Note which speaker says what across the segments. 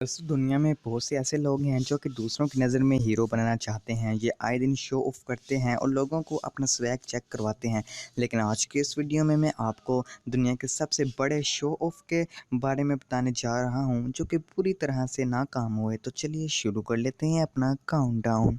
Speaker 1: दोस्तों दुनिया में बहुत से ऐसे लोग हैं जो कि दूसरों की नज़र में हीरो बनना चाहते हैं। ये आए दिन शो ऑफ करते हैं और लोगों को अपना स्वैग चेक करवाते हैं। लेकिन आज के इस वीडियो में मैं आपको दुनिया के सबसे बड़े शो ऑफ के बारे में बताने जा रहा हूं जो कि पूरी तरह से नाकाम हुए। तो चलिए शुरू कर लेते हैं अपना काउंटडाउन।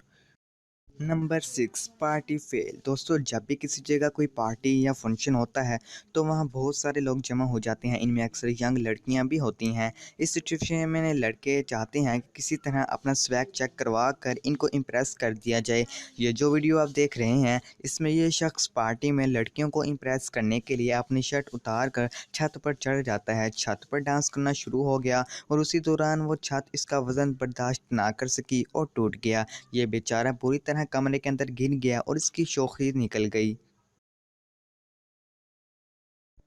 Speaker 1: Number 6, party fail. दोस्तों जब भी किसी जगह कोई पार्टी या फंक्शन होता है तो वहाँ बहुत सारे लोग जमा हो जाते हैं। इनमें अक्सर यंग लड़कियाँ भी होती हैं। इस सिचुएशन में लड़के चाहते हैं कि किसी तरह अपना स्वैग चेक करवा कर इनको इम्प्रेस कर दिया जाए। ये जो वीडियो आप देख रहे हैं इसमें ये शख्स पार्टी में लड़कियों को इम्प्रेस करने के लिए अपनी शर्ट उतार कर छत पर चढ़ जाता है। छत पर डांस करना शुरू हो गया और उसी दौरान वो छत इसका वज़न बर्दाश्त ना कर सकी और टूट गया। ये बेचारा पूरी तरह कमरे के अंदर गिर गया और इसकी शोखी निकल गई।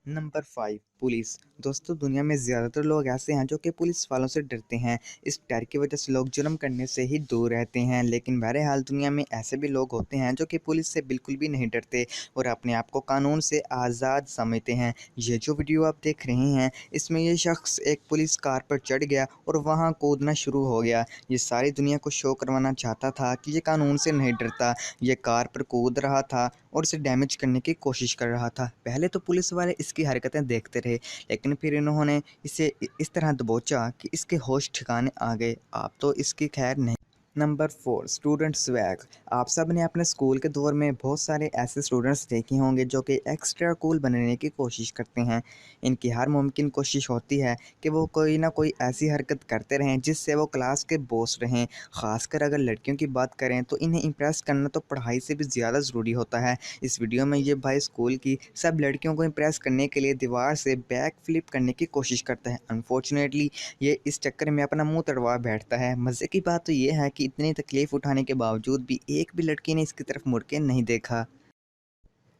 Speaker 1: Number 5, police. दोस्तों दुनिया में ज़्यादातर लोग ऐसे हैं जो कि पुलिस वालों से डरते हैं। इस डर की वजह से लोग जुर्म करने से ही दूर रहते हैं। लेकिन बहरहाल दुनिया में ऐसे भी लोग होते हैं जो कि पुलिस से बिल्कुल भी नहीं डरते और अपने आप को कानून से आज़ाद समझते हैं। ये जो वीडियो आप देख रहे हैं इसमें ये शख्स एक पुलिस कार पर चढ़ गया और वहाँ कूदना शुरू हो गया। ये सारी दुनिया को शो करवाना चाहता था कि ये कानून से नहीं डरता। ये कार पर कूद रहा था और इसे डैमेज करने की कोशिश कर रहा था। पहले तो पुलिस वाले इसकी हरकतें देखते रहे, लेकिन फिर इन्होंने इसे इस तरह दबोचा कि इसके होश ठिकाने आ गए। अब तो इसकी खैर नहीं। Number 4, student swag. आप सब ने अपने स्कूल के दौर में बहुत सारे ऐसे स्टूडेंट्स देखे होंगे जो कि एक्स्ट्रा कूल बनने की कोशिश करते हैं। इनकी हर मुमकिन कोशिश होती है कि वो कोई ना कोई ऐसी हरकत करते रहें जिससे वो क्लास के बॉस रहें। ख़ासकर अगर लड़कियों की बात करें तो इन्हें इम्प्रेस करना तो पढ़ाई से भी ज़्यादा ज़रूरी होता है। इस वीडियो में ये भाई स्कूल की सब लड़कियों को इम्प्रेस करने के लिए दीवार से बैक फ्लिप करने की कोशिश करता है। अनफॉर्चुनेटली ये इस चक्कर में अपना मुंह तड़वा बैठता है। मज़े की बात तो ये है कि इतनी तकलीफ़ उठाने के बावजूद भी एक भी लड़की ने इसकी तरफ मुड़ के नहीं देखा।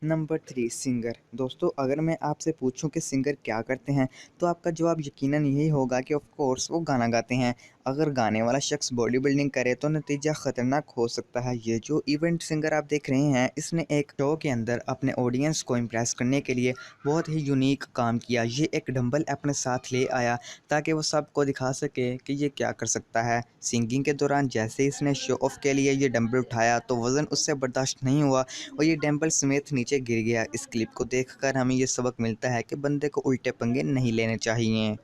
Speaker 1: Number 3, singer. दोस्तों अगर मैं आपसे पूछूं कि सिंगर क्या करते हैं तो आपका जवाब यकीनन यही होगा कि ऑफ कोर्स वो गाना गाते हैं। अगर गाने वाला शख्स बॉडी बिल्डिंग करे तो नतीजा ख़तरनाक हो सकता है। ये जो इवेंट सिंगर आप देख रहे हैं इसने एक शो के अंदर अपने ऑडियंस को इम्प्रेस करने के लिए बहुत ही यूनिक काम किया। ये एक डंबल अपने साथ ले आया ताकि वो सबको दिखा सके कि ये क्या कर सकता है। सिंगिंग के दौरान जैसे ही इसने शो ऑफ के लिए ये डंबल उठाया तो वज़न उससे बर्दाश्त नहीं हुआ और ये डंबल समेत नीचे गिर गया। इस क्लिप को देखकर हमें ये सबक मिलता है कि बंदे को उल्टे पंगे नहीं लेने चाहिए।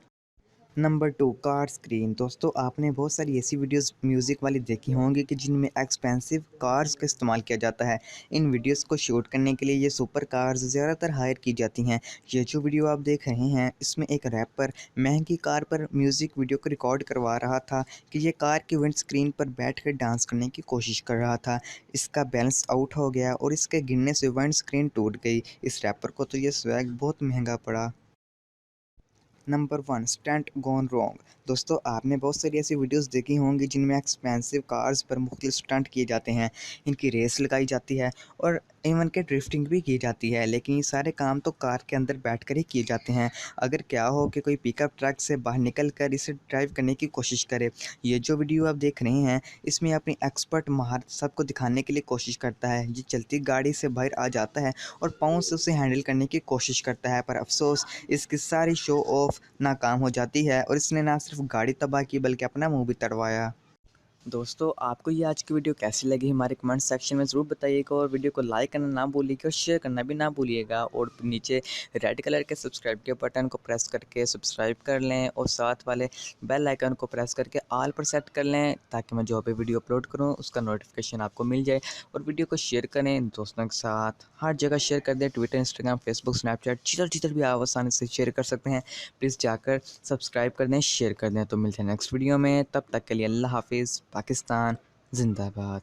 Speaker 1: Number 2, car screen. दोस्तों आपने बहुत सारी ऐसी वीडियोस म्यूज़िक वाली देखी होंगी कि जिनमें एक्सपेंसिव कार्स का इस्तेमाल किया जाता है। इन वीडियोस को शूट करने के लिए ये सुपर कार्स ज़्यादातर हायर की जाती हैं। ये जो वीडियो आप देख रहे हैं इसमें एक रैपर महंगी कार पर म्यूज़िक वीडियो को रिकॉर्ड करवा रहा था कि ये कार की विंड स्क्रीन पर बैठ कर डांस करने की कोशिश कर रहा था। इसका बैलेंस आउट हो गया और इसके गिरने से विंड स्क्रीन टूट गई। इस रैपर को तो ये स्वैग बहुत महंगा पड़ा। Number 1, stunt gone wrong. दोस्तों आपने बहुत सारी ऐसी वीडियोस देखी होंगी जिनमें एक्सपेंसिव कार्स पर मुख्तलिफ स्टंट किए जाते हैं। इनकी रेस लगाई जाती है और इवन के ड्रिफ्टिंग भी की जाती है। लेकिन ये सारे काम तो कार के अंदर बैठकर ही किए जाते हैं। अगर क्या हो कि कोई पिकअप ट्रक से बाहर निकल कर इसे ड्राइव करने की कोशिश करे। ये जो वीडियो आप देख रहे हैं इसमें अपनी एक्सपर्ट महारत सबको दिखाने के लिए कोशिश करता है। ये चलती गाड़ी से बाहर आ जाता है और पाँव से उसे हैंडल करने की कोशिश करता है, पर अफसोस इसकी सारी शो ऑफ नाकाम हो जाती है और इसने ना सिर्फ गाड़ी तबाह की बल्कि अपना मुंह भी तड़वाया। दोस्तों आपको ये आज की वीडियो कैसी लगी हमारे कमेंट सेक्शन में ज़रूर बताइएगा और वीडियो को लाइक करना ना भूलिएगा और शेयर करना भी ना भूलिएगा और नीचे रेड कलर के सब्सक्राइब के बटन को प्रेस करके सब्सक्राइब कर लें और साथ वाले बेल आइकन को प्रेस करके ऑल पर सेट कर लें ताकि मैं जो भी वीडियो अपलोड करूँ उसका नोटिफिकेशन आपको मिल जाए। और वीडियो को शेयर करें दोस्तों के साथ, हर जगह शेयर कर दें, ट्विटर, इंस्टाग्राम, फेसबुक, स्नैपचैट, जिधर जिधर भी आप आसानी से शेयर कर सकते हैं। प्लीज़ जाकर सब्सक्राइब कर दें, शेयर कर दें। तो मिलते हैं नेक्स्ट वीडियो में, तब तक के लिए अल्लाह हाफिज़। पाकिस्तान जिंदाबाद।